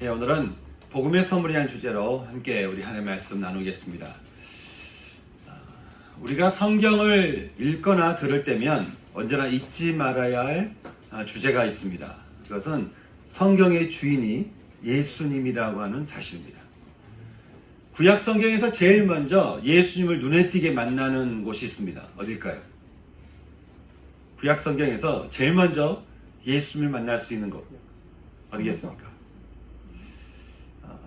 오늘은 복음의 선물이라는 주제로 함께 우리 하나님의 말씀 나누겠습니다. 우리가 성경을 읽거나 들을 때면 언제나 잊지 말아야 할 주제가 있습니다. 그것은 성경의 주인이 예수님이라고 하는 사실입니다. 구약 성경에서 제일 먼저 예수님을 눈에 띄게 만나는 곳이 있습니다. 어딜까요? 구약 성경에서 제일 먼저 예수님을 만날 수 있는 곳 어디겠습니까?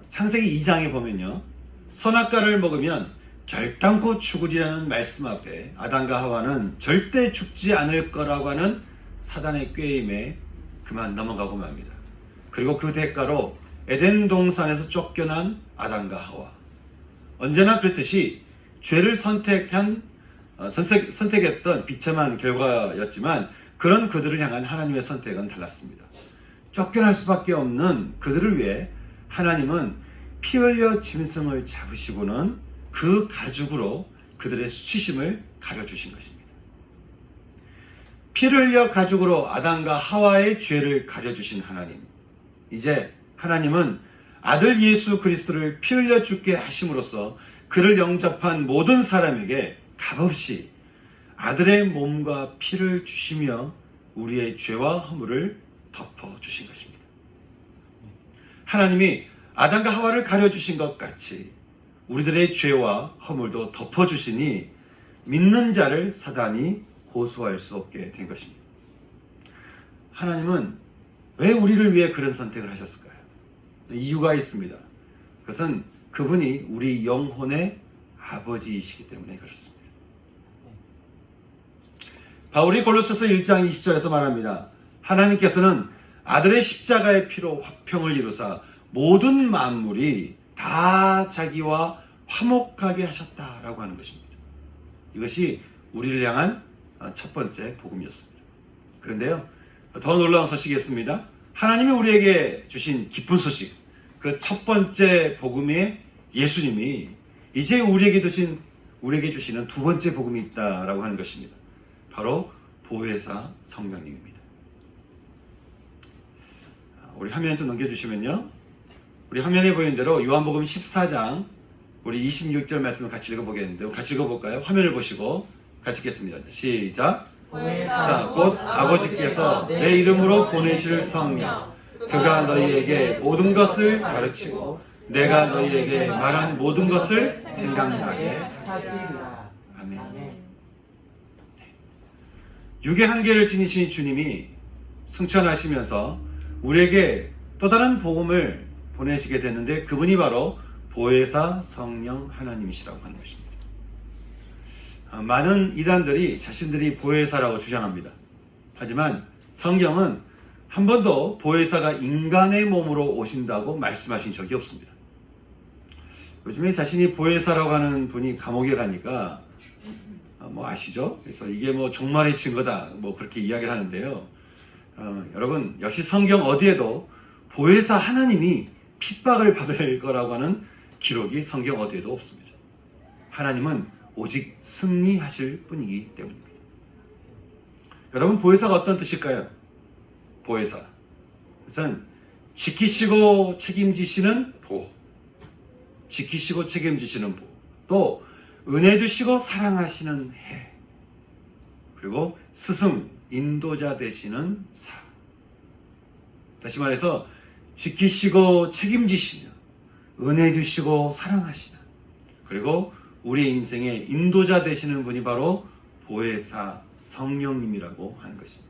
창세기 2장에 보면요, 선악과를 먹으면 결단코 죽으리라는 말씀 앞에 아담과 하와는 절대 죽지 않을 거라고 하는 사단의 꾀임에 그만 넘어가고 맙니다. 그리고 그 대가로 에덴 동산에서 쫓겨난 아담과 하와, 언제나 그렇듯이 죄를 선택했던 비참한 결과였지만 그런 그들을 향한 하나님의 선택은 달랐습니다. 쫓겨날 수밖에 없는 그들을 위해 하나님은 피 흘려 짐승을 잡으시고는 그 가죽으로 그들의 수치심을 가려주신 것입니다. 피를 흘려 가죽으로 아담과 하와의 죄를 가려주신 하나님, 이제 하나님은 아들 예수 그리스도를 피 흘려 죽게 하심으로써 그를 영접한 모든 사람에게 값없이 아들의 몸과 피를 주시며 우리의 죄와 허물을 덮어주신 것입니다. 하나님이 아담과 하와를 가려주신 것 같이 우리들의 죄와 허물도 덮어주시니 믿는 자를 사단이 고소할 수 없게 된 것입니다. 하나님은 왜 우리를 위해 그런 선택을 하셨을까요? 이유가 있습니다. 그것은 그분이 우리 영혼의 아버지이시기 때문에 그렇습니다. 바울이 골로새서 1장 20절에서 말합니다. 하나님께서는 아들의 십자가의 피로 화평을 이루사 모든 만물이 다 자기와 화목하게 하셨다라고 하는 것입니다. 이것이 우리를 향한 첫 번째 복음이었습니다. 그런데요, 더 놀라운 소식이 있습니다. 하나님이 우리에게 주신 기쁜 소식, 그 첫 번째 복음의 예수님이 이제 우리에게 주시는 두 번째 복음이 있다라고 하는 것입니다. 바로 보혜사 성령님입니다. 우리 화면 좀 넘겨주시면요, 우리 화면에 보이는 대로 요한복음 14장 우리 26절 말씀을 같이 읽어보겠는데요. 같이 읽어볼까요? 화면을 보시고 같이 읽겠습니다. 시작. 보혜사 곧 아버지께서 내 이름으로 보내실 성령, 그가 너희에게 모든 것을 가르치고 내가 너희에게 말한 모든 것을 생각나게 하시리라. 아멘. 육의 한계를 지니신 주님이 승천하시면서 우리에게 또 다른 복음을 보내시게 됐는데 그분이 바로 보혜사 성령 하나님이시라고 하는 것입니다. 많은 이단들이 자신들이 보혜사라고 주장합니다. 하지만 성경은 한 번도 보혜사가 인간의 몸으로 오신다고 말씀하신 적이 없습니다. 요즘에 자신이 보혜사라고 하는 분이 감옥에 가니까 아시죠? 그래서 이게 종말의 증거다 그렇게 이야기를 하는데요. 여러분, 역시 성경 어디에도 보혜사 하나님이 핍박을 받을 거라고 하는 기록이 성경 어디에도 없습니다. 하나님은 오직 승리하실 분이기 때문입니다. 여러분, 보혜사가 어떤 뜻일까요? 보혜사, 그것은 지키시고 책임지시는 보, 지키시고 책임지시는 보, 또 은혜 주시고 사랑하시는 해, 그리고 스승, 인도자 되시는 사. 다시 말해서 지키시고 책임지시며 은혜 주시고 사랑하시는, 그리고 우리 인생의 인도자 되시는 분이 바로 보혜사 성령님이라고 하는 것입니다.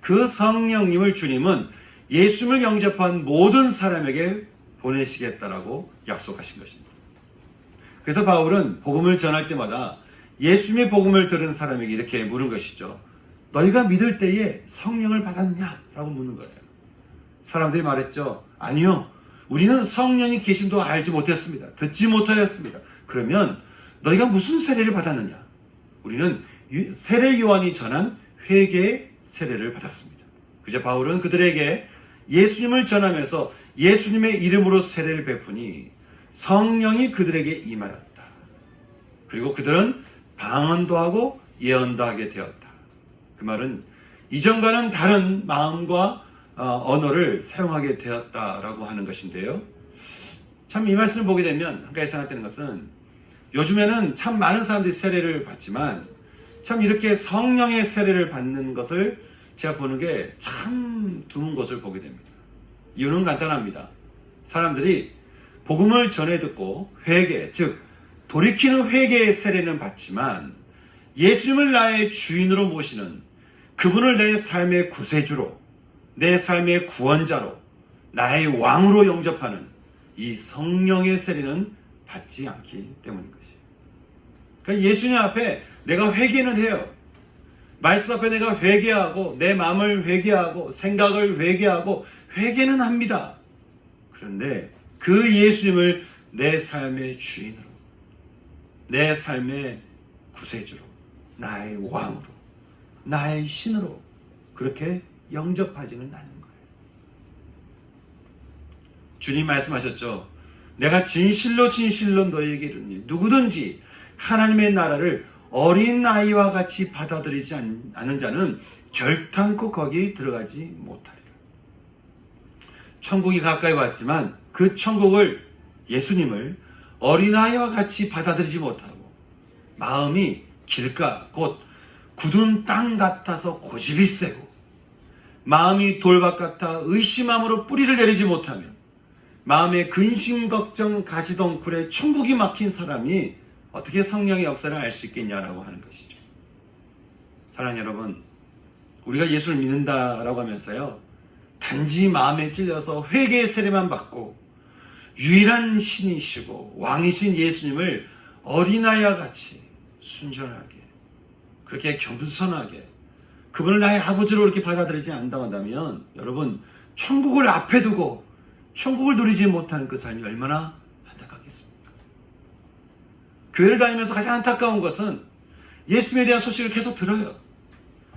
그 성령님을 주님은 예수님을 영접한 모든 사람에게 보내시겠다라고 약속하신 것입니다. 그래서 바울은 복음을 전할 때마다 예수님의 복음을 들은 사람에게 이렇게 물은 것이죠. 너희가 믿을 때에 성령을 받았느냐? 라고 묻는 거예요. 사람들이 말했죠. 아니요, 우리는 성령이 계심도 알지 못했습니다. 듣지 못하였습니다. 그러면 너희가 무슨 세례를 받았느냐? 우리는 세례 요한이 전한 회개의 세례를 받았습니다. 그저 바울은 그들에게 예수님을 전하면서 예수님의 이름으로 세례를 베푸니 성령이 그들에게 임하였다. 그리고 그들은 방언도 하고 예언도 하게 되었다. 그 말은 이전과는 다른 마음과 언어를 사용하게 되었다라고 하는 것인데요. 참 이 말씀을 보게 되면 한 가지 생각되는 것은 요즘에는 참 많은 사람들이 세례를 받지만 참 이렇게 성령의 세례를 받는 것을 제가 보는 게 참 드문 것을 보게 됩니다. 이유는 간단합니다. 사람들이 복음을 전해 듣고 회개, 즉 돌이키는 회개의 세례는 받지만 예수님을 나의 주인으로 모시는 그분을 내 삶의 구세주로, 내 삶의 구원자로, 나의 왕으로 영접하는 이 성령의 세례는 받지 않기 때문인 것이에요. 그러니까 예수님 앞에 내가 회개는 해요. 말씀 앞에 내가 회개하고 내 마음을 회개하고 생각을 회개하고 회개는 합니다. 그런데 그 예수님을 내 삶의 주인으로, 내 삶의 구세주로, 나의 왕으로, 나의 신으로 그렇게 영접하지는 않는 거예요. 주님 말씀하셨죠. 내가 진실로 진실로 너희에게 이르노니 누구든지 하나님의 나라를 어린 아이와 같이 받아들이지 않는 자는 결탄코 거기 들어가지 못하리라. 천국이 가까이 왔지만 그 천국을, 예수님을 어린아이와 같이 받아들이지 못하고 마음이 길가 곧 굳은 땅 같아서 고집이 세고 마음이 돌밭 같아 의심함으로 뿌리를 내리지 못하면 마음에 근심 걱정 가시덩굴에 천국이 막힌 사람이 어떻게 성령의 역사를 알 수 있겠냐라고 하는 것이죠. 사랑하는 여러분, 우리가 예수를 믿는다라고 하면서요, 단지 마음에 찔려서 회개의 세례만 받고 유일한 신이시고 왕이신 예수님을 어린아이와 같이 순전하게, 그렇게 겸손하게 그분을 나의 아버지로 이렇게 받아들이지 않는다면 여러분, 천국을 앞에 두고 천국을 누리지 못하는 그 삶이 얼마나 안타깝겠습니까? 교회를 다니면서 가장 안타까운 것은 예수님에 대한 소식을 계속 들어요.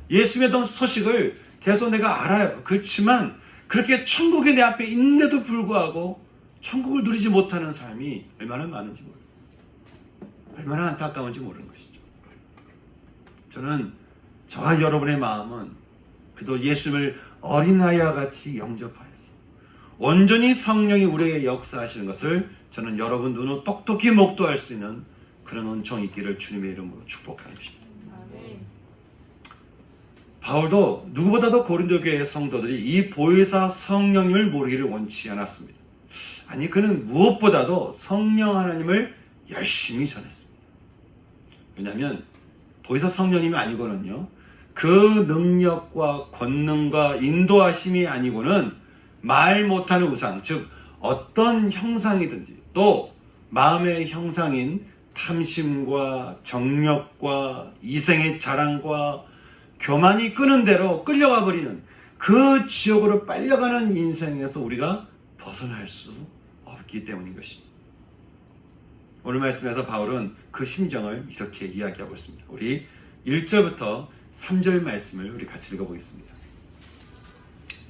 예수님에 대한 소식을 계속 내가 알아요. 그렇지만 그렇게 천국이 내 앞에 있는데도 불구하고 천국을 누리지 못하는 삶이 얼마나 많은지 모르요. 얼마나 안타까운지 모르는 것이죠. 저는 저와 여러분의 마음은 그래도 예수님을 어린아이와 같이 영접하여서 온전히 성령이 우리에게 역사하시는 것을 저는 여러분 눈으로 똑똑히 목도할 수 있는 그런 은총이 있기를 주님의 이름으로 축복하는 것입니다. 바울도 누구보다도 고린도 교회의 성도들이 이 보혜사 성령님을 모르기를 원치 않았습니다. 아니, 그는 무엇보다도 성령 하나님을 열심히 전했습니다. 왜냐하면 보혜사 성령님이 아니고는요, 그 능력과 권능과 인도하심이 아니고는 말 못하는 우상, 즉 어떤 형상이든지 또 마음의 형상인 탐심과 정력과 이생의 자랑과 교만이 끄는 대로 끌려가 버리는 그 지옥으로 빨려가는 인생에서 우리가 벗어날 수 없기 때문인 것입니다. 오늘 말씀에서 바울은 그 심정을 이렇게 이야기하고 있습니다. 우리 1절부터 3절 말씀을 우리 같이 읽어보겠습니다.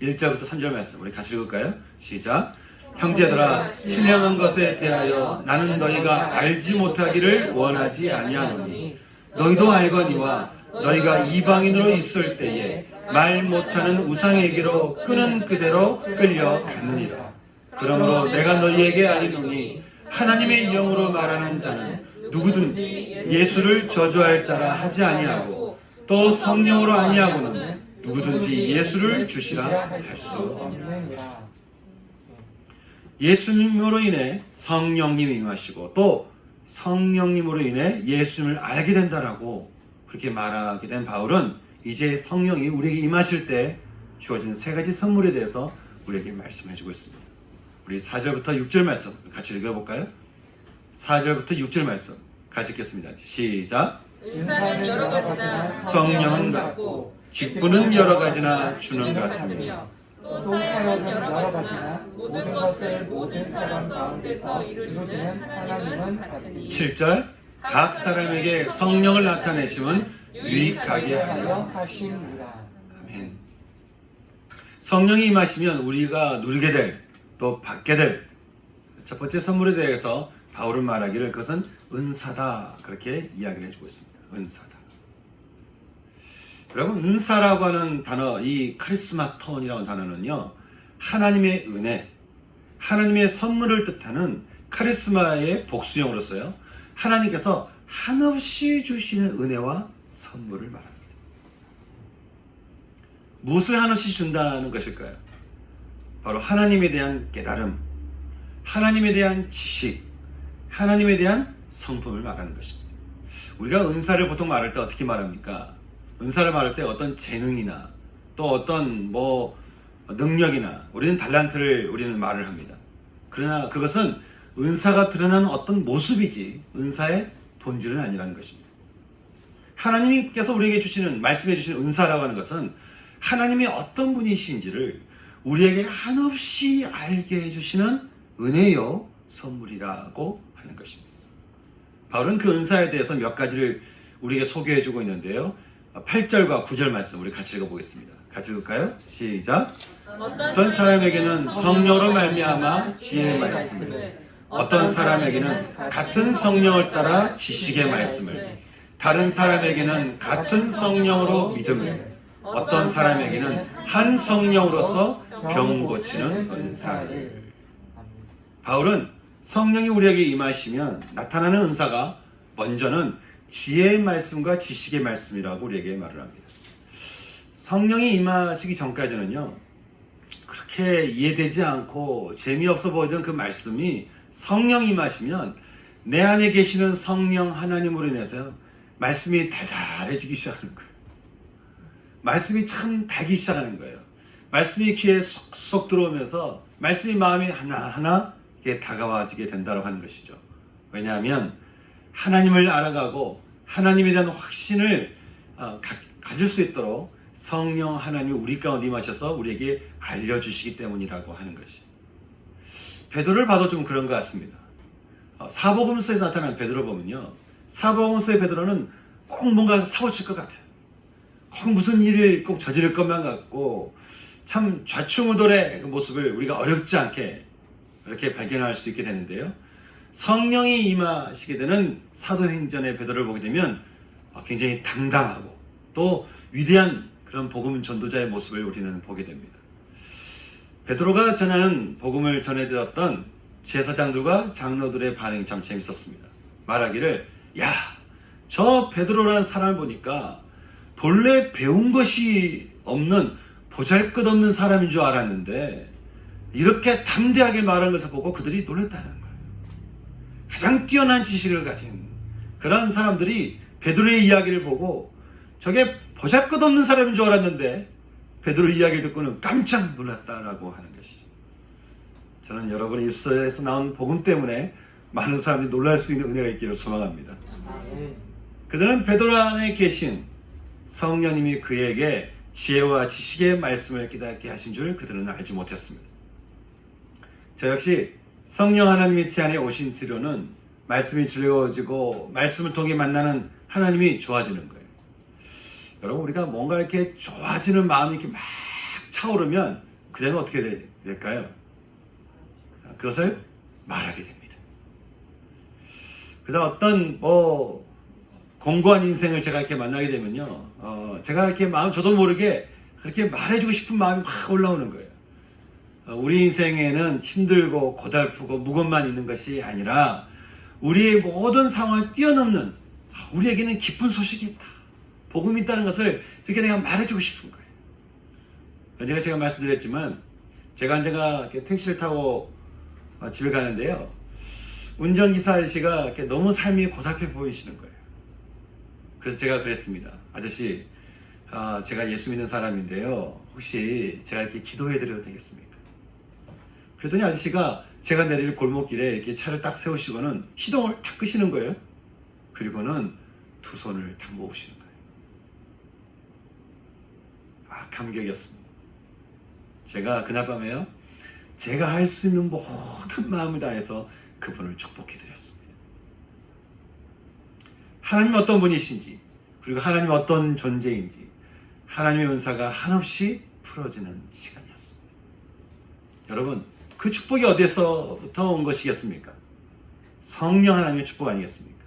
1절부터 3절 말씀 우리 같이 읽을까요? 시작. 형제들아, 신령한 것에 대하여 나는 너희가 알지 못하기를 원하지 아니하노니 너희도 알거니와 너희가 이방인으로 있을 때에 말 못하는 우상에게로 끄는 그대로 끌려갔느니라. 그러므로 내가 너희에게 알리노니 하나님의 영으로 말하는 자는 누구든지 예수를 저주할 자라 하지 아니하고 또 성령으로 아니하고는 누구든지 예수를 주시라 할 수 없느니라. 예수님으로 인해 성령님이 임하시고 또 성령님으로 인해 예수님을 알게 된다라고 그렇게 말하게 된 바울은 이제 성령이 우리에게 임하실 때 주어진 세 가지 선물에 대해서 우리에게 말씀해 주고 있습니다. 우리 4절부터 6절 말씀 같이 읽어볼까요? 4절부터 6절 말씀 같이 읽겠습니다. 시작. 은사는 여러 가지나 성령은 같고 직분은 여러 가지나 주는 같으며 또 사역은 여러 가지나 모든 것을 모든 사람 가운데서 이루시는 하나님은 같으니. 7절. 각 사람에게 성령을 나타내심은 유익하게 하려 하심이라. 아멘. 성령이 임하시면 우리가 누리게 될, 또 받게 될 첫 번째 선물에 대해서 바울은 말하기를 그것은 은사다, 그렇게 이야기를 해주고 있습니다. 은사다. 여러분, 은사라고 하는 단어, 이 카리스마톤이라는 단어는요, 하나님의 은혜, 하나님의 선물을 뜻하는 카리스마의 복수형으로서요, 하나님께서 한없이 주시는 은혜와 선물을 말합니다. 무엇을 한없이 준다는 것일까요? 바로 하나님에 대한 깨달음, 하나님에 대한 지식, 하나님에 대한 성품을 말하는 것입니다. 우리가 은사를 보통 말할 때 어떻게 말합니까? 은사를 말할 때 어떤 재능이나 또 어떤 능력이나 우리는 달란트를 우리는 말을 합니다. 그러나 그것은 은사가 드러나는 어떤 모습이지 은사의 본질은 아니라는 것입니다. 하나님께서 우리에게 주시는, 말씀해 주시는 은사라고 하는 것은 하나님이 어떤 분이신지를 우리에게 한없이 알게 해주시는 은혜요 선물이라고 하는 것입니다. 바울은 그 은사에 대해서 몇 가지를 우리에게 소개해 주고 있는데요. 8절과 9절 말씀 우리 같이 읽어보겠습니다. 같이 읽을까요? 시작. 어떤 사람에게는 성령으로 말미암아 지혜의 말씀을, 어떤 사람에게는 같은 성령을 따라 지식의 말씀을, 다른 사람에게는 같은 성령으로 믿음을, 어떤 사람에게는 한 성령으로서 병 고치는 은사를. 바울은 성령이 우리에게 임하시면 나타나는 은사가 먼저는 지혜의 말씀과 지식의 말씀이라고 우리에게 말을 합니다. 성령이 임하시기 전까지는요, 그렇게 이해되지 않고 재미없어 보이던 그 말씀이 성령이 임하시면 내 안에 계시는 성령 하나님으로 인해서 말씀이 달달해지기 시작하는 거예요. 말씀이 참 달기 시작하는 거예요. 말씀이 귀에 쏙쏙 들어오면서 말씀이 마음에 하나하나 다가와지게 된다고 하는 것이죠. 왜냐하면 하나님을 알아가고 하나님에 대한 확신을 가질 수 있도록 성령 하나님이 우리 가운데 임하셔서 우리에게 알려주시기 때문이라고 하는 것이. 베드로를 봐도 좀 그런 것 같습니다. 사복음서에서 나타난 베드로 보면요, 사복음서의 베드로는 꼭 뭔가 사고칠 것 같아요. 꼭 무슨 일을 꼭 저지를 것만 같고 참 좌충우돌의 그 모습을 우리가 어렵지 않게 이렇게 발견할 수 있게 되는데요. 성령이 임하시게 되는 사도행전의 베드로를 보게 되면 굉장히 당당하고 또 위대한 그런 복음 전도자의 모습을 우리는 보게 됩니다. 베드로가 전하는 복음을 전해드렸던 제사장들과 장로들의 반응이 참 재밌었습니다. 말하기를, 야, 저 베드로라는 사람을 보니까 본래 배운 것이 없는 보잘것없는 사람인 줄 알았는데 이렇게 담대하게 말한 것을 보고 그들이 놀랐다는 거예요. 가장 뛰어난 지식을 가진 그런 사람들이 베드로의 이야기를 보고 저게 보잘것없는 사람인 줄 알았는데 베드로 이야기를 듣고는 깜짝 놀랐다라고 하는 것이. 저는 여러분의 입술에서 나온 복음 때문에 많은 사람들이 놀랄 수 있는 은혜가 있기를 소망합니다. 그들은 베드로 안에 계신 성령님이 그에게 지혜와 지식의 말씀을 깨닫게 하신 줄 그들은 알지 못했습니다. 저 역시 성령 하나님의 제 안에 오신 뒤로는 말씀이 즐거워지고 말씀을 통해 만나는 하나님이 좋아지는 거예요. 여러분, 우리가 뭔가 이렇게 좋아지는 마음이 이렇게 막 차오르면 그대는 어떻게 될까요? 그것을 말하게 됩니다. 그다음 어떤 공고한 인생을 제가 이렇게 만나게 되면요, 제가 이렇게 저도 모르게 그렇게 말해주고 싶은 마음이 막 올라오는 거예요. 우리 인생에는 힘들고 고달프고 무겁만 있는 것이 아니라 우리의 모든 상황을 뛰어넘는 우리에게는 기쁜 소식이 있다, 복음이 있다는 것을 이렇게 내가 말해주고 싶은 거예요. 제가 말씀드렸지만 제가 이렇게 택시를 타고 집에 가는데요, 운전기사 아저씨가 이렇게 너무 삶이 고달해 보이시는 거예요. 그래서 제가 그랬습니다. 아저씨, 제가 예수 믿는 사람인데요, 혹시 제가 이렇게 기도해 드려도 되겠습니까? 그랬더니 아저씨가 제가 내릴 골목길에 이렇게 차를 딱 세우시고는 시동을 탁 끄시는 거예요. 그리고는 두 손을 딱 모으시는 거예요. 감격이었습니다. 제가 그날 밤에요, 제가 할 수 있는 모든 마음을 다해서 그분을 축복해 드렸습니다. 하나님이 어떤 분이신지, 그리고 하나님이 어떤 존재인지, 하나님의 은사가 한없이 풀어지는 시간이었습니다. 여러분, 그 축복이 어디서부터 온 것이겠습니까? 성령 하나님의 축복 아니겠습니까?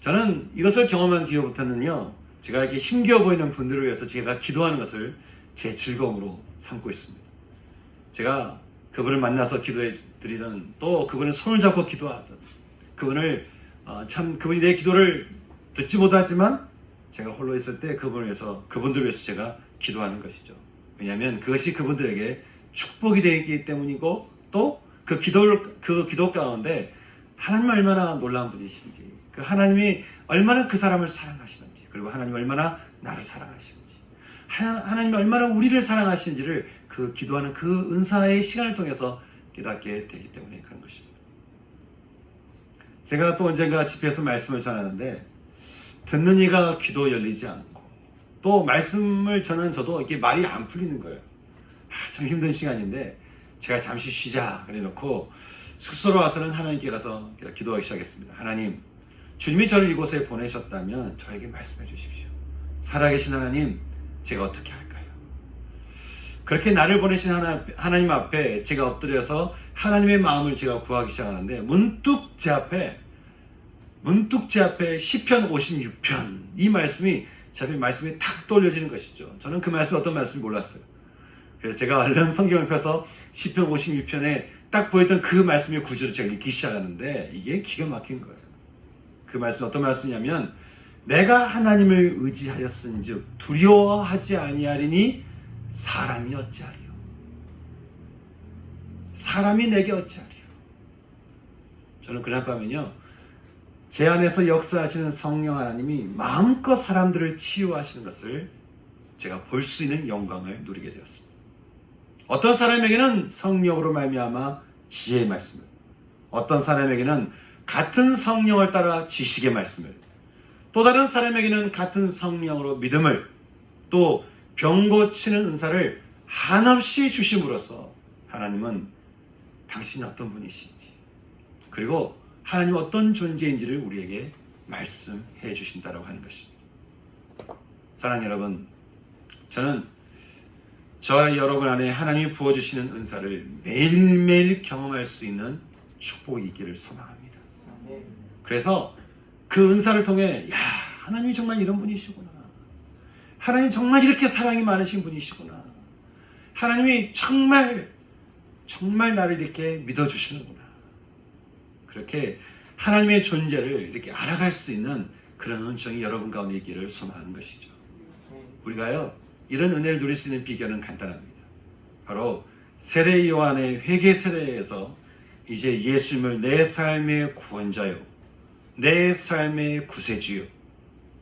저는 이것을 경험한 뒤로부터는요, 제가 이렇게 힘겨워 보이는 분들을 위해서 제가 기도하는 것을 제 즐거움으로 삼고 있습니다. 제가 그분을 만나서 기도해 드리던, 또 그분의 손을 잡고 기도하던, 그분을 참 그분이 내 기도를 듣지 못하지만 제가 홀로 있을 때 그분을 위해서, 그분들을 위해서 제가 기도하는 것이죠. 왜냐하면 그것이 그분들에게 축복이 되기 때문이고, 또 그 기도 가운데 하나님 얼마나 놀라운 분이신지, 그 하나님이 얼마나 그 사람을 사랑하시는지, 그리고 하나님 얼마나 나를 사랑하시는지, 하나님 얼마나 우리를 사랑하시는지를 그 기도하는 그 은사의 시간을 통해서 깨닫게 되기 때문에 그런 것입니다. 제가 또 언젠가 집회에서 말씀을 전하는데, 듣는 이가 귀도 열리지 않고, 또 말씀을 저도 이게 말이 안 풀리는 거예요. 참 힘든 시간인데 제가 잠시 쉬자 그래 놓고 숙소로 와서는 하나님께 가서 기도하기 시작했습니다. 하나님, 주님이 저를 이곳에 보내셨다면 저에게 말씀해 주십시오. 살아계신 하나님, 제가 어떻게 할까요? 그렇게 나를 보내신 하나님 앞에 제가 엎드려서 하나님의 마음을 제가 구하기 시작하는데, 문득 제 앞에 시편 56편 이 말씀이 제 앞에 말씀이 탁 떠올려지는 것이죠. 저는 그 말씀이 어떤 말씀인지 몰랐어요. 그래서 제가 얼른 성경을 펴서 시편 56편에 딱 보였던 그 말씀의 구절을 제가 읽기 시작하는데, 이게 기가 막힌 거예요. 그 말씀이 어떤 말씀이냐면, 내가 하나님을 의지하였은즉 두려워하지 아니하리니 사람이 어찌하리요. 사람이 내게 어찌하리요. 저는 그날 밤에는요, 제 안에서 역사하시는 성령 하나님이 마음껏 사람들을 치유하시는 것을 제가 볼 수 있는 영광을 누리게 되었습니다. 어떤 사람에게는 성령으로 말미암아 지혜의 말씀을, 어떤 사람에게는 같은 성령을 따라 지식의 말씀을, 또 다른 사람에게는 같은 성령으로 믿음을, 또 병 고치는 은사를 한없이 주심으로써 하나님은 당신이 어떤 분이신지, 그리고 하나님 어떤 존재인지를 우리에게 말씀해 주신다라고 하는 것입니다. 사랑하는 여러분, 저는 저와 여러분 안에 하나님이 부어주시는 은사를 매일매일 경험할 수 있는 축복이 있기를 소망합니다. 그래서 그 은사를 통해, 야, 하나님이 정말 이런 분이시구나, 하나님 정말 이렇게 사랑이 많으신 분이시구나, 하나님이 정말 나를 이렇게 믿어주시는구나, 그렇게 하나님의 존재를 이렇게 알아갈 수 있는 그런 은총이 여러분 가운데 있기를 소망하는 것이죠. 우리가요, 이런 은혜를 누릴 수 있는 비결은 간단합니다. 바로 세례 요한의 회개 세례에서 이제 예수님을 내 삶의 구원자요, 내 삶의 구세주요,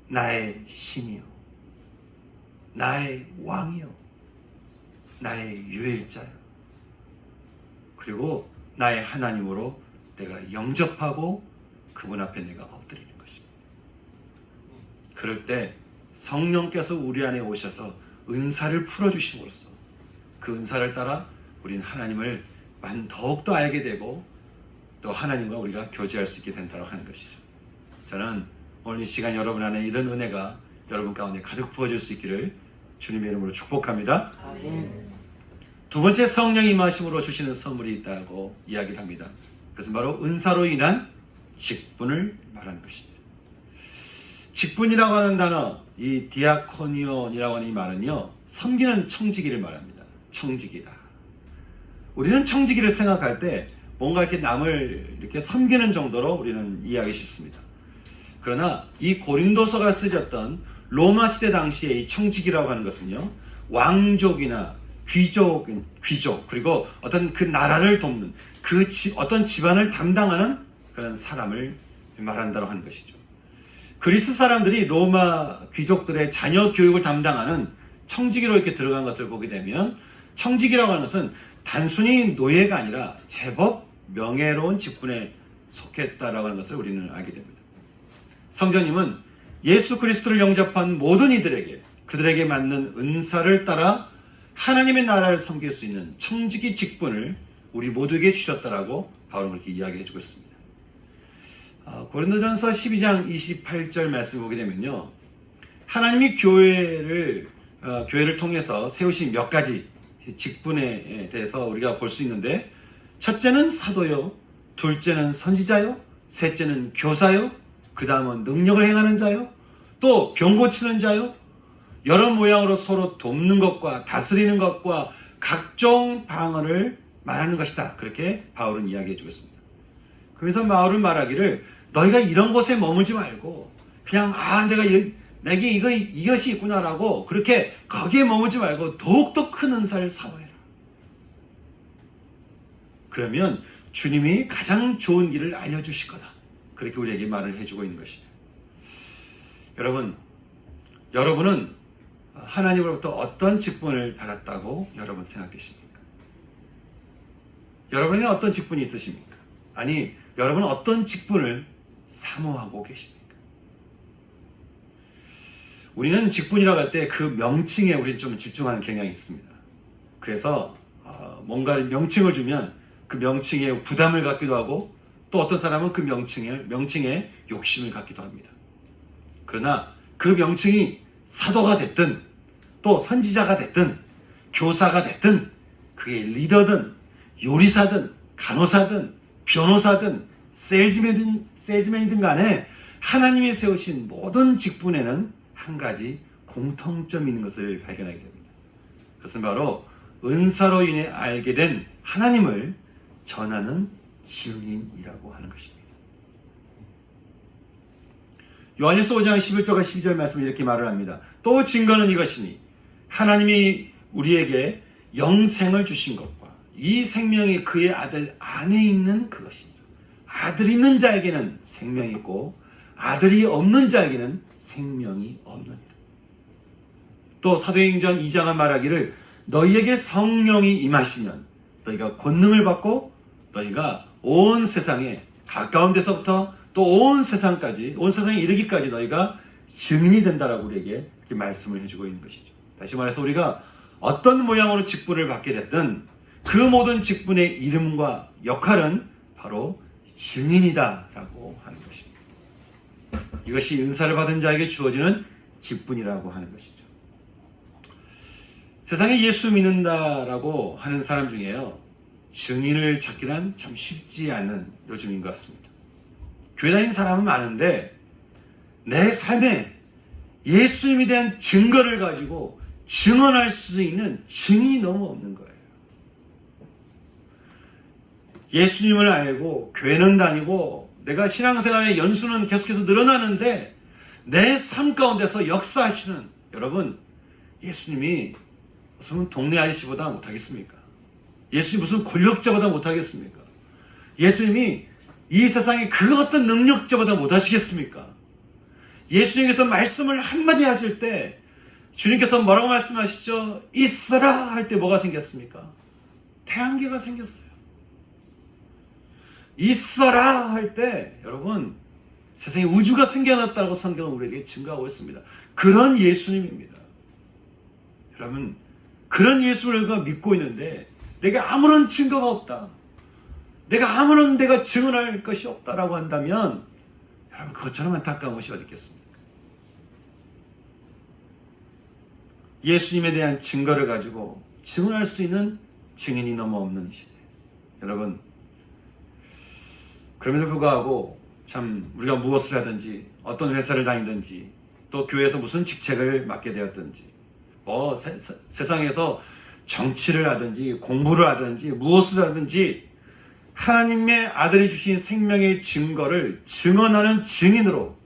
나의 신이요, 나의 왕이요, 나의 유일자요, 그리고 나의 하나님으로 내가 영접하고 그분 앞에 내가 엎드리는 것입니다. 그럴 때 성령께서 우리 안에 오셔서 은사를 풀어주심으로써 그 은사를 따라 우리는 하나님을 더욱더 알게 되고, 또 하나님과 우리가 교제할 수 있게 된다고 하는 것이죠. 저는 오늘 이 시간 여러분 안에 이런 은혜가 여러분 가운데 가득 부어질 수 있기를 주님의 이름으로 축복합니다. 아멘. 두 번째, 성령 임하심으로 주시는 선물이 있다고 이야기를 합니다. 그것은 바로 은사로 인한 직분을 말하는 것입니다. 직분이라고 하는 단어, 이 디아코니온이라고 하는 이 말은요, 섬기는 청지기를 말합니다. 청지기다. 우리는 청지기를 생각할 때 뭔가 이렇게 남을 이렇게 섬기는 정도로 우리는 이해하기 쉽습니다. 그러나 이 고린도서가 쓰였던 로마 시대 당시에 이 청지기라고 하는 것은요, 왕족이나 귀족, 그리고 어떤 그 나라를 돕는 어떤 집안을 담당하는 그런 사람을 말한다고 하는 것이죠. 그리스 사람들이 로마 귀족들의 자녀 교육을 담당하는 청지기로 이렇게 들어간 것을 보게 되면, 청지기라고 하는 것은 단순히 노예가 아니라 제법 명예로운 직분에 속했다라고 하는 것을 우리는 알게 됩니다. 성경님은 예수 그리스도를 영접한 모든 이들에게 그들에게 맞는 은사를 따라 하나님의 나라를 섬길 수 있는 청지기 직분을 우리 모두에게 주셨다라고 바울은 그렇게 이야기해주고 있습니다. 고린도전서 12장 28절 말씀 보게 되면요, 하나님이 교회를 통해서 세우신 몇 가지 직분에 대해서 우리가 볼 수 있는데, 첫째는 사도요, 둘째는 선지자요, 셋째는 교사요, 그 다음은 능력을 행하는 자요, 또 병 고치는 자요, 여러 모양으로 서로 돕는 것과 다스리는 것과 각종 방언을 말하는 것이다. 그렇게 바울은 이야기해 주겠습니다. 그래서 바울은 말하기를 너희가 이런 곳에 머물지 말고 그냥 내게 이것이 있구나라고 그렇게 거기에 머물지 말고 더욱더 큰 은사를 사모해라. 그러면 주님이 가장 좋은 길을 알려주실 거다. 그렇게 우리에게 말을 해주고 있는 것이죠. 여러분은 하나님으로부터 어떤 직분을 받았다고 여러분 생각되십니까? 여러분에게 어떤 직분이 있으십니까? 아니, 여러분은 어떤 직분을 사모하고 계십니까? 우리는 직분이라고 할 때 그 명칭에 우리는 좀 집중하는 경향이 있습니다. 그래서 뭔가 명칭을 주면 그 명칭에 부담을 갖기도 하고 또 어떤 사람은 그 명칭에 욕심을 갖기도 합니다. 그러나 그 명칭이 사도가 됐든 또 선지자가 됐든 교사가 됐든 그게 리더든 요리사든 간호사든 변호사든 세일즈맨이든 간에 하나님이 세우신 모든 직분에는 한 가지 공통점이 있는 것을 발견하게 됩니다. 그것은 바로 은사로 인해 알게 된 하나님을 전하는 증인이라고 하는 것입니다. 요한일서 5장 11절과 12절 말씀을 이렇게 말을 합니다. 또 증거는 이것이니 하나님이 우리에게 영생을 주신 것과 이 생명이 그의 아들 안에 있는 그것입니다. 아들 있는 자에게는 생명이 있고 아들이 없는 자에게는 생명이 없느니라. 또 사도행전 2장은 말하기를 너희에게 성령이 임하시면 너희가 권능을 받고 너희가 온 세상에 가까운 데서부터 또 온 세상까지 온 세상에 이르기까지 너희가 증인이 된다라고 우리에게 이렇게 말씀을 해주고 있는 것이죠. 다시 말해서 우리가 어떤 모양으로 직분을 받게 됐든 그 모든 직분의 이름과 역할은 바로 증인이다라고 하는 것입니다. 이것이 은사를 받은 자에게 주어지는 직분이라고 하는 것이죠. 세상에 예수 믿는다라고 하는 사람 중에요, 증인을 찾기란 참 쉽지 않은 요즘인 것 같습니다. 교회 다니는 사람은 많은데 내 삶에 예수님에 대한 증거를 가지고 증언할 수 있는 증인이 너무 없는 거예요. 예수님을 알고 교회는 다니고 내가 신앙생활의 연수는 계속해서 늘어나는데 내 삶 가운데서 역사하시는 여러분, 예수님이 무슨 동네 아저씨보다 못하겠습니까? 예수님이 무슨 권력자보다 못하겠습니까? 예수님이 이 세상에 그 어떤 능력자보다 못하시겠습니까? 예수님께서 말씀을 한마디 하실 때 주님께서 뭐라고 말씀하시죠? 있어라 할 때 뭐가 생겼습니까? 태양계가 생겼어요. 있어라 할 때 여러분, 세상에 우주가 생겨났다고 성경은 우리에게 증거하고 있습니다. 그런 예수님입니다. 여러분, 그런 예수를 우리가 믿고 있는데 내가 아무런 증거가 없다, 내가 증언할 것이 없다라고 한다면 여러분, 그것처럼 안타까운 것이 어디 있겠습니까? 예수님에 대한 증거를 가지고 증언할 수 있는 증인이 너무 없는 시대. 여러분, 그럼에도 불구하고 참 우리가 무엇을 하든지 어떤 회사를 다니든지 또 교회에서 무슨 직책을 맡게 되었든지 세상에서 정치를 하든지 공부를 하든지 무엇을 하든지 하나님의 아들이 주신 생명의 증거를 증언하는 증인으로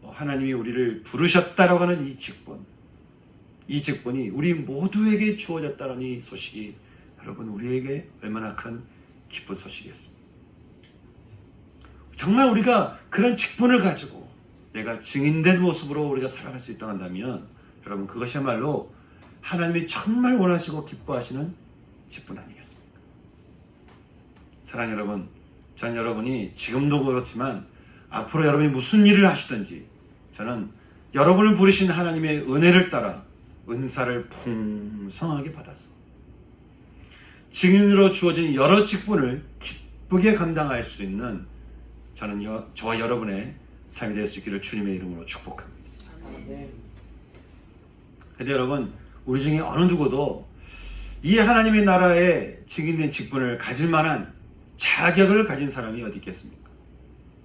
하나님이 우리를 부르셨다라고 하는 이 직분이 우리 모두에게 주어졌다는 이 소식이 여러분, 우리에게 얼마나 큰 기쁜 소식이었습니다. 정말 우리가 그런 직분을 가지고 내가 증인된 모습으로 우리가 살아갈 수 있다고 한다면 여러분, 그것이야말로 하나님이 정말 원하시고 기뻐하시는 직분 아니겠습니까? 사랑하는 여러분, 저는 여러분이 지금도 그렇지만 앞으로 여러분이 무슨 일을 하시든지 저는 여러분을 부르신 하나님의 은혜를 따라 은사를 풍성하게 받아서 증인으로 주어진 여러 직분을 기쁘게 감당할 수 있는 저와 여러분의 삶이 될 수 있기를 주님의 이름으로 축복합니다. 그런데 여러분, 우리 중에 어느 누구도 이 하나님의 나라에 증인된 직분을 가질 만한 자격을 가진 사람이 어디 있겠습니까?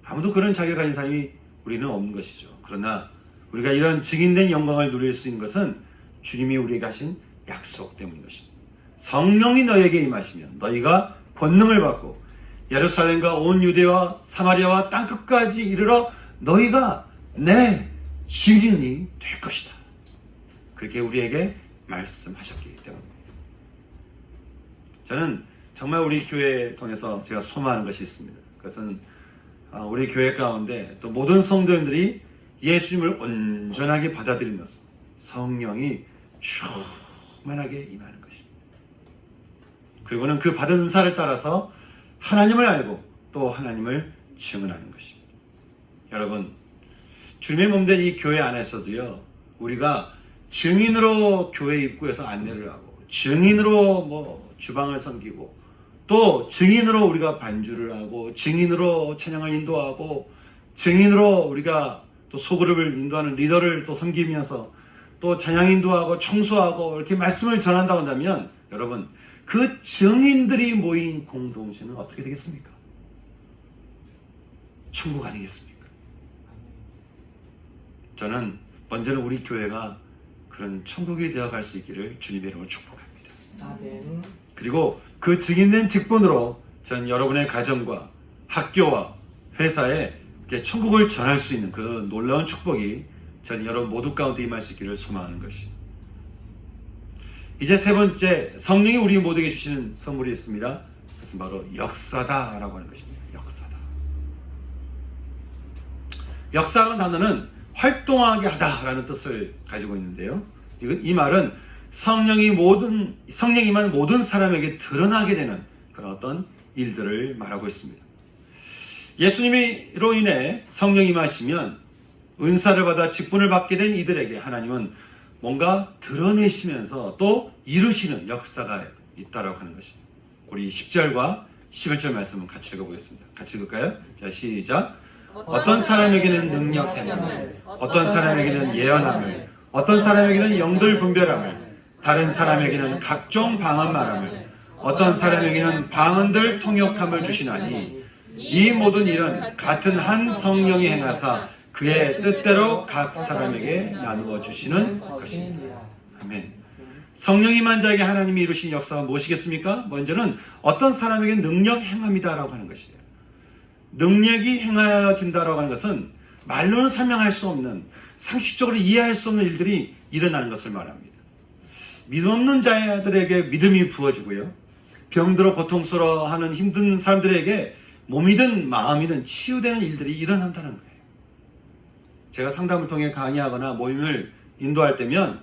아무도 그런 자격을 가진 사람이 우리는 없는 것이죠. 그러나 우리가 이런 증인된 영광을 누릴 수 있는 것은 주님이 우리에게 하신 약속 때문인 것입니다. 성령이 너에게 임하시면 너희가 권능을 받고 예루살렘과 온 유대와 사마리아와 땅끝까지 이르러 너희가 내 증인이 될 것이다. 그렇게 우리에게 말씀하셨기 때문입니다. 저는 정말 우리 교회를 통해서 제가 소망하는 것이 있습니다. 그것은 우리 교회 가운데 또 모든 성도님들이 예수님을 온전하게 받아들이면서 성령이 충만하게 임하는 것입니다. 그리고는 그 받은 은사를 따라서 하나님을 알고 또 하나님을 증언하는 것입니다. 여러분, 주님의 몸된 이 교회 안에서도요, 우리가 증인으로 교회 입구에서 안내를 하고 증인으로 주방을 섬기고 또 증인으로 우리가 반주를 하고 증인으로 찬양을 인도하고 증인으로 우리가 또 소그룹을 인도하는 리더를 또 섬기면서 또 찬양 인도하고 청소하고 이렇게 말씀을 전한다고 한다면 여러분, 그 증인들이 모인 공동체는 어떻게 되겠습니까? 천국 아니겠습니까? 저는 먼저는 우리 교회가 그런 천국이 되어갈 수 있기를 주님의 이름으로 축복합니다. 아멘. 그리고 그 증인된 직분으로 전 여러분의 가정과 학교와 회사에 이렇게 천국을 전할 수 있는 그 놀라운 축복이 전 여러분 모두 가운데 임할 수 있기를 소망하는 것입니다. 이제 세 번째, 성령이 우리 모두에게 주시는 선물이 있습니다. 그것은 바로 역사다라고 하는 것입니다. 역사다. 역사라는 단어는 활동하게 하다라는 뜻을 가지고 있는데요. 이 말은 성령이 임한 모든 사람에게 드러나게 되는 그런 어떤 일들을 말하고 있습니다. 예수님으로 인해 성령이 임하시면 은사를 받아 직분을 받게 된 이들에게 하나님은 뭔가 드러내시면서 또 이루시는 역사가 있다라고 하는 것입니다. 우리 10절과 11절 말씀은 같이 읽어보겠습니다. 같이 읽을까요? 자, 시작. 어떤 사람에게는 능력 행함을, 어떤 사람에게는 예언함을, 어떤 사람에게는 영들 분별함을, 다른 사람에게는 각종 방언 말함을, 어떤 사람에게는 방언들 통역함을 주시나니 이 모든 일은 같은 한 성령이 행하사 그의 뜻대로 각 사람에게 나누어 주시는 것입니다. 아멘. 성령이 임한 자에게 하나님이 이루신 역사가 무엇이겠습니까? 먼저는 어떤 사람에게 능력 행함이다라고 하는 것이에요. 능력이 행하여진다라고 하는 것은 말로는 설명할 수 없는, 상식적으로 이해할 수 없는 일들이 일어나는 것을 말합니다. 믿음 없는 자들에게 믿음이 부어지고요, 병들어 고통스러워하는 힘든 사람들에게 몸이든 마음이든 치유되는 일들이 일어난다는 거예요. 제가 상담을 통해 강의하거나 모임을 인도할 때면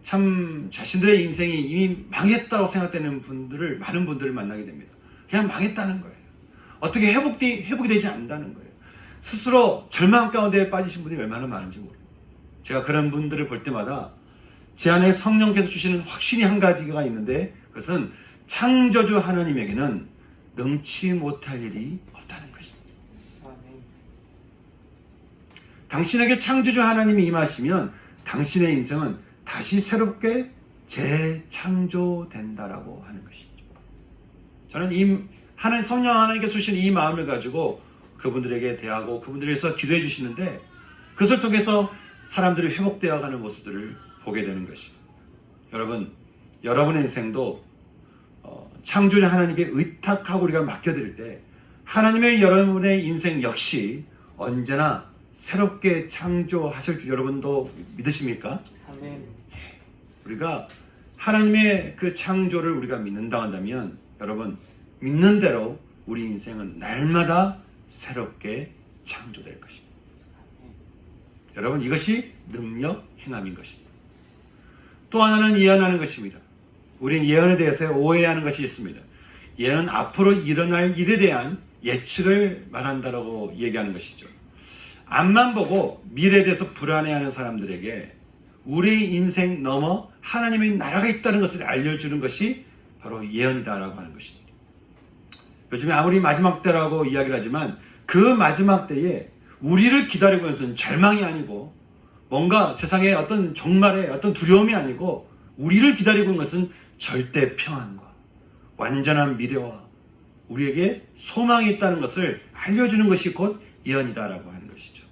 참 자신들의 인생이 이미 망했다고 생각되는 분들을, 많은 분들을 만나게 됩니다. 그냥 망했다는 거예요. 어떻게 회복이 되지 않는다는 거예요. 스스로 절망 가운데 빠지신 분이 얼마나 많은지 모릅니다. 제가 그런 분들을 볼 때마다 제 안에 성령께서 주시는 확신이 한 가지가 있는데, 그것은 창조주 하나님에게는 능치 못할 일이 없다는 것입니다. 당신에게 창조주 하나님이 임하시면 당신의 인생은 다시 새롭게 재창조된다라고 하는 것이죠. 저는 성령 하나님께서 주신 이 마음을 가지고 그분들에게 대하고 그분들을 위해서 기도해 주시는데, 그것을 통해서 사람들이 회복되어가는 모습들을 보게 되는 것입니다. 여러분, 여러분의 인생도 창조주 하나님께 의탁하고 우리가 맡겨드릴 때 하나님의 여러분의 인생 역시 언제나 새롭게 창조하실 줄 여러분도 믿으십니까? 아멘. 우리가 하나님의 그 창조를 우리가 믿는다 한다면 여러분, 믿는 대로 우리 인생은 날마다 새롭게 창조될 것입니다. 여러분, 이것이 능력 행함인 것입니다. 또 하나는 예언하는 것입니다. 우리는 예언에 대해서 오해하는 것이 있습니다. 예언은 앞으로 일어날 일에 대한 예측을 말한다라고 얘기하는 것이죠. 앞만 보고 미래에 대해서 불안해하는 사람들에게 우리 인생 넘어 하나님의 나라가 있다는 것을 알려주는 것이 바로 예언이다라고 하는 것입니다. 요즘에 아무리 마지막 때라고 이야기를 하지만 그 마지막 때에 우리를 기다리고 있는 것은 절망이 아니고 뭔가 세상의 어떤 종말의 어떤 두려움이 아니고 우리를 기다리고 있는 것은 절대 평안과 완전한 미래와 우리에게 소망이 있다는 것을 알려주는 것이 곧 예언이다라고 하는 것이죠.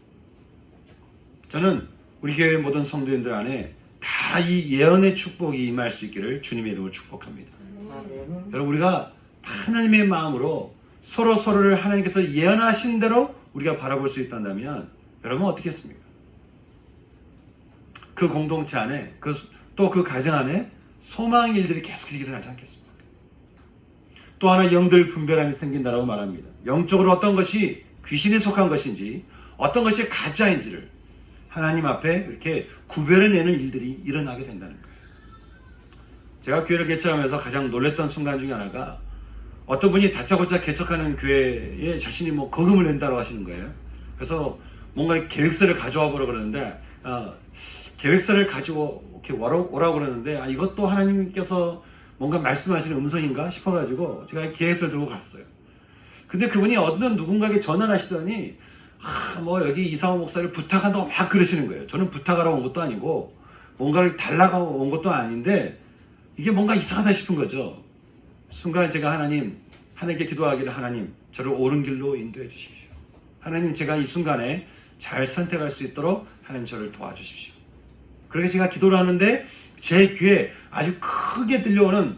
저는 우리 교회 모든 성도님들 안에 다 이 예언의 축복이 임할 수 있기를 주님의 이름으로 축복합니다. 아멘. 여러분, 우리가 하나님의 마음으로 서로를 하나님께서 예언하신 대로 우리가 바라볼 수 있다면 여러분 어떻게 했습니까? 그 공동체 안에 또 그 가정 안에 소망의 일들이 계속 일어나지 않겠습니까? 또 하나 영들 분별함이 생긴다라고 말합니다. 영적으로 어떤 것이 귀신에 속한 것인지 어떤 것이 가짜인지를 하나님 앞에 이렇게 구별해내는 일들이 일어나게 된다는 거예요. 제가 교회를 개척하면서 가장 놀랬던 순간 중에 하나가 어떤 분이 다짜고짜 개척하는 교회에 자신이 거금을 낸다고 하시는 거예요. 그래서 뭔가 계획서를 가져와 보라 그러는데 계획서를 가지고 이렇게 오라고 그러는데 이것도 하나님께서 뭔가 말씀하시는 음성인가 싶어가지고 제가 계획서를 들고 갔어요. 근데 그분이 어떤 누군가에게 전화를 하시더니 여기 이상호 목사를 부탁한다고 막 그러시는 거예요. 저는 부탁하러 온 것도 아니고 뭔가를 달라고 온 것도 아닌데 이게 뭔가 이상하다 싶은 거죠. 순간 제가 하나님께 기도하기를 하나님 저를 옳은 길로 인도해 주십시오. 하나님 제가 이 순간에 잘 선택할 수 있도록 하나님 저를 도와주십시오. 그렇게 제가 기도를 하는데 제 귀에 아주 크게 들려오는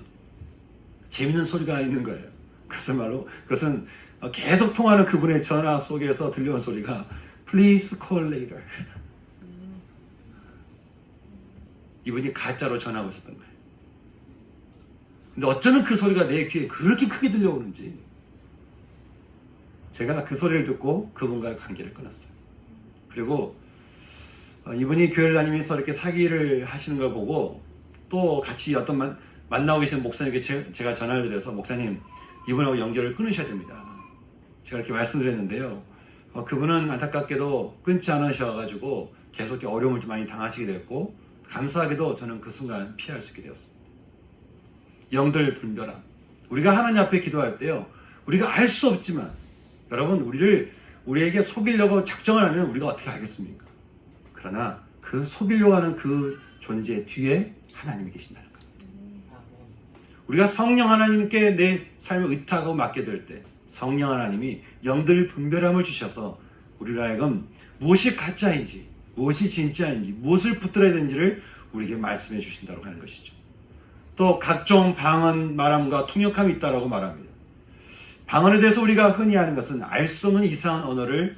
재밌는 소리가 있는 거예요. 그것은 계속 통하는 그분의 전화 속에서 들려온 소리가 Please call later. 이분이 가짜로 전화하고 있었던 거예요. 근데 어쩌면 그 소리가 내 귀에 그렇게 크게 들려오는지 제가 그 소리를 듣고 그분과의 관계를 끊었어요. 그리고 이분이 교회를 다니면서 이렇게 사기를 하시는 걸 보고 또 같이 어떤 만나고 계시는 목사님에게 제가 전화를 드려서 목사님 이분하고 연결을 끊으셔야 됩니다. 제가 이렇게 말씀드렸는데요. 그분은 안타깝게도 끊지 않으셔가지고 계속 어려움을 좀 많이 당하시게 됐고 감사하게도 저는 그 순간 피할 수 있게 되었습니다. 영들 분별함. 우리가 하나님 앞에 기도할 때요. 우리가 알 수 없지만 여러분 우리에게 속이려고 작정을 하면 우리가 어떻게 알겠습니까? 그러나 그 속이려고 하는 그 존재 뒤에 하나님이 계신다는 거예요. 우리가 성령 하나님께 내 삶을 의탁하고 맡게 될 때 성령 하나님이 영들 분별함을 주셔서 우리로 하여금 무엇이 가짜인지 무엇이 진짜인지 무엇을 붙들어야 되는지를 우리에게 말씀해 주신다고 하는 것이죠. 또 각종 방언 말함과 통역함이 있다라고 말합니다. 방언에 대해서 우리가 흔히 하는 것은 알 수 없는 이상한 언어를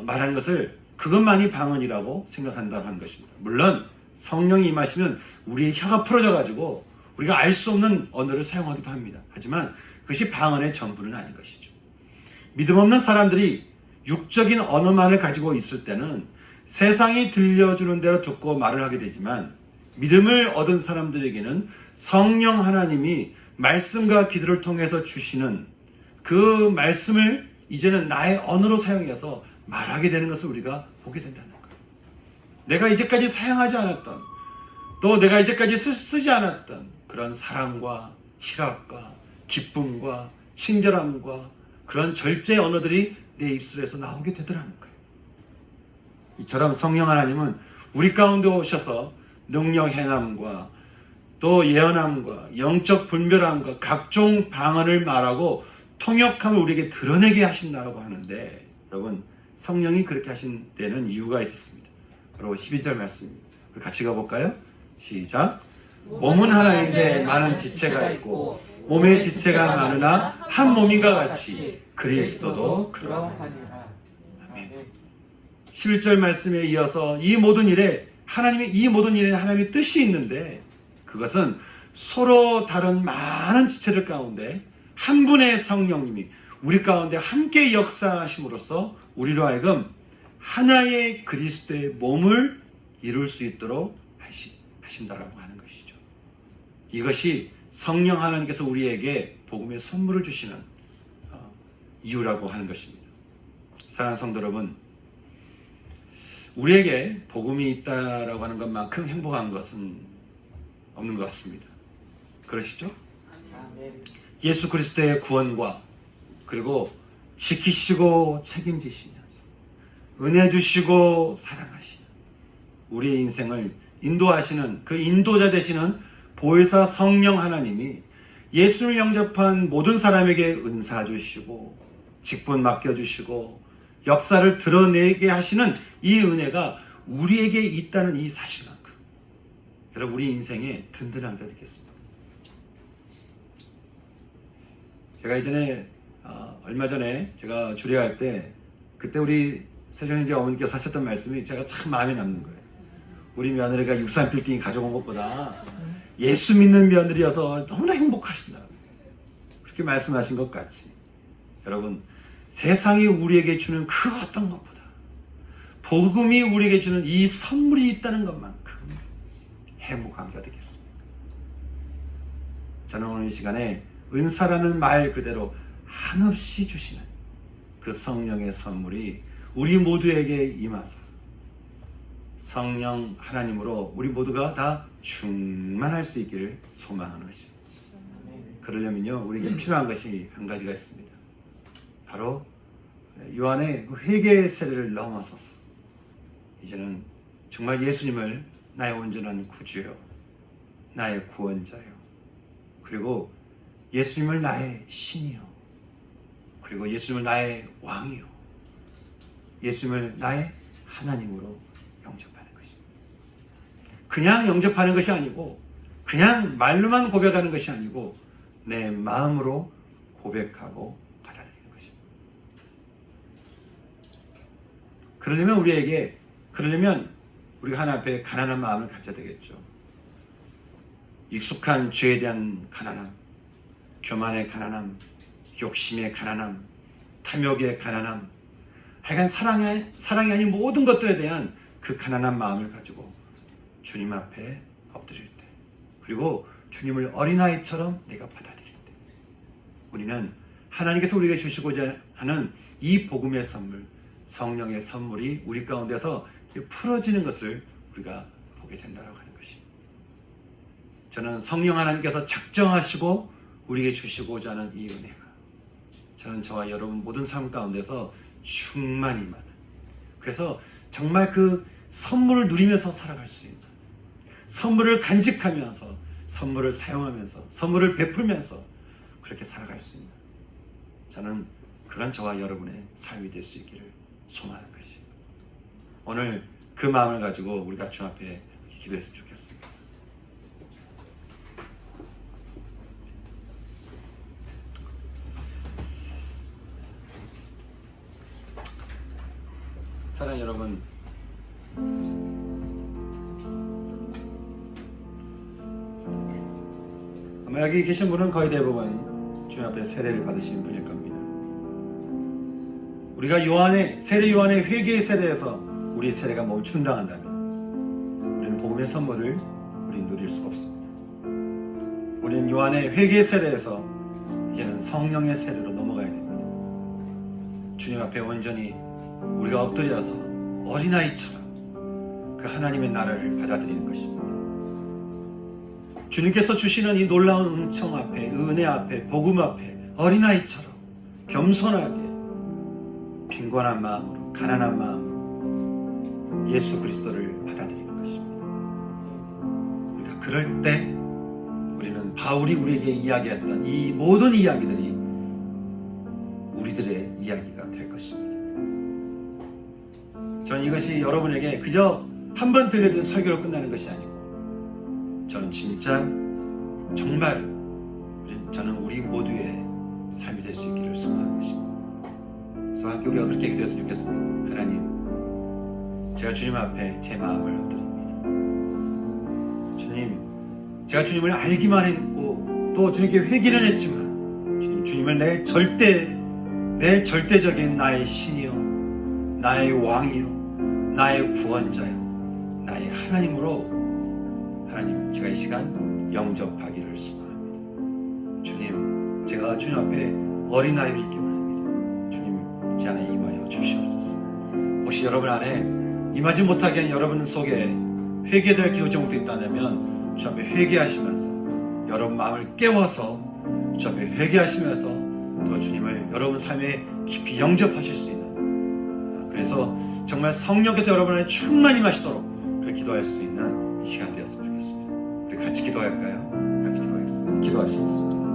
말하는 것을 그것만이 방언이라고 생각한다고 하는 것입니다. 물론 성령이 임하시면 우리의 혀가 풀어져 가지고 우리가 알 수 없는 언어를 사용하기도 합니다. 하지만 그것이 방언의 전부는 아닌 것이죠. 믿음 없는 사람들이 육적인 언어만을 가지고 있을 때는 세상이 들려주는 대로 듣고 말을 하게 되지만 믿음을 얻은 사람들에게는 성령 하나님이 말씀과 기도를 통해서 주시는 그 말씀을 이제는 나의 언어로 사용해서 말하게 되는 것을 우리가 보게 된다는 거예요. 내가 이제까지 사용하지 않았던 또 내가 이제까지 쓰지 않았던 그런 사랑과 희락과 기쁨과 친절함과 그런 절제 언어들이 내 입술에서 나오게 되더라는 거예요. 이처럼 성령 하나님은 우리 가운데 오셔서 능력 행함과 또 예언함과 영적 분별함과 각종 방언을 말하고 통역함을 우리에게 드러내게 하신다고 하는데 여러분 성령이 그렇게 하신 데는 이유가 있었습니다. 바로 12절 말씀입니다. 같이 가볼까요? 시작. 몸은 하나인데 많은 지체가 있고 몸의 지체가 많으나 한 몸인가 같이 그리스도도 그러하니라. 아멘. 11절 말씀에 이어서 이 모든 일에 하나님의 뜻이 있는데 그것은 서로 다른 많은 지체들 가운데 한 분의 성령님이 우리 가운데 함께 역사하심으로써 우리로 하여금 하나의 그리스도의 몸을 이룰 수 있도록 하신다라고 하는 것이죠. 이것이 성령 하나님께서 우리에게 복음의 선물을 주시는 이유라고 하는 것입니다. 사랑하는 성도 여러분, 우리에게 복음이 있다라고 하는 것만큼 행복한 것은 없는 것 같습니다. 그러시죠? 아멘. 예수 그리스도의 구원과 그리고 지키시고 책임지시면서 은혜 주시고 사랑하시는 우리의 인생을 인도하시는 그 인도자 되시는 보혜사 성령 하나님이 예수를 영접한 모든 사람에게 은사 주시고 직분 맡겨주시고 역사를 드러내게 하시는 이 은혜가 우리에게 있다는 이 사실만큼 여러분 우리 인생에 든든한 게 되겠습니다. 제가 이전에 얼마 전에 제가 주례할 때 그때 우리 세종현재 어머니께서 하셨던 말씀이 제가 참 마음에 남는 거예요. 우리 며느리가 63빌딩 가져온 것보다 예수 믿는 며느리여서 너무나 행복하신다. 그렇게 말씀하신 것 같이 여러분 세상이 우리에게 주는 그 어떤 것보다 복음이 우리에게 주는 이 선물이 있다는 것만큼 행복한 게 되겠습니다. 저는 오늘 이 시간에 은사라는 말 그대로 한없이 주시는 그 성령의 선물이 우리 모두에게 임하사 성령 하나님으로 우리 모두가 다 충만할 수 있기를 소망하는 것입니다. 그러려면요 우리에게 필요한 것이 한 가지가 있습니다. 바로 요한의 회개의 세례를 넘어서서 이제는 정말 예수님을 나의 온전한 구주요 나의 구원자요 그리고 예수님을 나의 신이요 그리고 예수님을 나의 왕이요 예수님을 나의 하나님으로 영접하는 것입니다. 그냥 영접하는 것이 아니고 그냥 말로만 고백하는 것이 아니고 내 마음으로 고백하고 받아들이는 것입니다. 그러려면 우리가 하나님 앞에 가난한 마음을 가져야 되겠죠. 익숙한 죄에 대한 가난함, 교만의 가난함, 욕심의 가난함, 탐욕의 가난함, 하여간 사랑이 아닌 모든 것들에 대한 그 가난한 마음을 가지고 주님 앞에 엎드릴 때 그리고 주님을 어린아이처럼 내가 받아들일 때 우리는 하나님께서 우리에게 주시고자 하는 이 복음의 선물, 성령의 선물이 우리 가운데서 풀어지는 것을 우리가 보게 된다고 하는 것입니다. 저는 성령 하나님께서 작정하시고 우리에게 주시고자 하는 이 은혜가 저는 저와 여러분 모든 삶 가운데서 충만히 많은 그래서 정말 그 선물을 누리면서 살아갈 수 있는 선물을 간직하면서 선물을 사용하면서 선물을 베풀면서 그렇게 살아갈 수 있는 저는 그런 저와 여러분의 삶이 될 수 있기를 소망하는 것입니다. 오늘 그 마음을 가지고 우리가 주 앞에 기도했으면 좋겠습니다. 사랑하는 여러분, 아마 여기 계신 분은 거의 대부분 주님 앞에 세례를 받으신 분일 겁니다. 우리가 요한의 회개의 세례에서 우리 세례가 멈춘다한다면 우리는 복음의 선물을 우리는 누릴 수가 없습니다. 우리는 요한의 회개의 세례에서 이제는 성령의 세례로 넘어가야 됩니다. 주님 앞에 온전히 우리가 엎드려서 어린아이처럼 그 하나님의 나라를 받아들이는 것입니다. 주님께서 주시는 이 놀라운 은총 앞에, 은혜 앞에, 복음 앞에 어린아이처럼 겸손하게 빈곤한 마음으로, 가난한 마음으로 예수 그리스도를 받아들이는 것입니다. 우리가 그럴 때 우리는 바울이 우리에게 이야기했던 이 모든 이야기들이 우리들의 이야기가 될 것입니다. 저는 이것이 여러분에게 그저 한 번 들려준 설교로 끝나는 것이 아니고 저는 진짜 정말 저는 우리 모두의 삶이 될 수 있기를 소망하는 것입니다. 그래서 함께 우리가 그렇게 기도했으면 좋겠습니다. 하나님, 제가 주님 앞에 제 마음을 엎드립니다. 주님, 제가 주님을 알기만 했고 또 주님께 회개는 했지만 주님을 내 절대적인 나의 신이요, 나의 왕이요, 나의 구원자요, 나의 하나님으로 하나님, 제가 이 시간 영접하기를 소망합니다. 주님, 제가 주님 앞에 어린아이를 있기 원합니다. 주님, 제 안에 임하여 주시옵소서. 혹시 여러분 안에 임하지 못하게 한 여러분 속에 회개될 기도 제목도 있다면 주 앞에 회개하시면서 여러분 마음을 깨워서 주 앞에 회개하시면서 또 주님을 여러분 삶에 깊이 영접하실 수 있는, 그래서 정말 성령께서 여러분 안에 충만히 임하시도록 그렇게 기도할 수 있는 이 시간 되었으면 좋겠습니다. 우리 같이 기도할까요? 같이 기도하겠습니다. 기도하시겠습니다.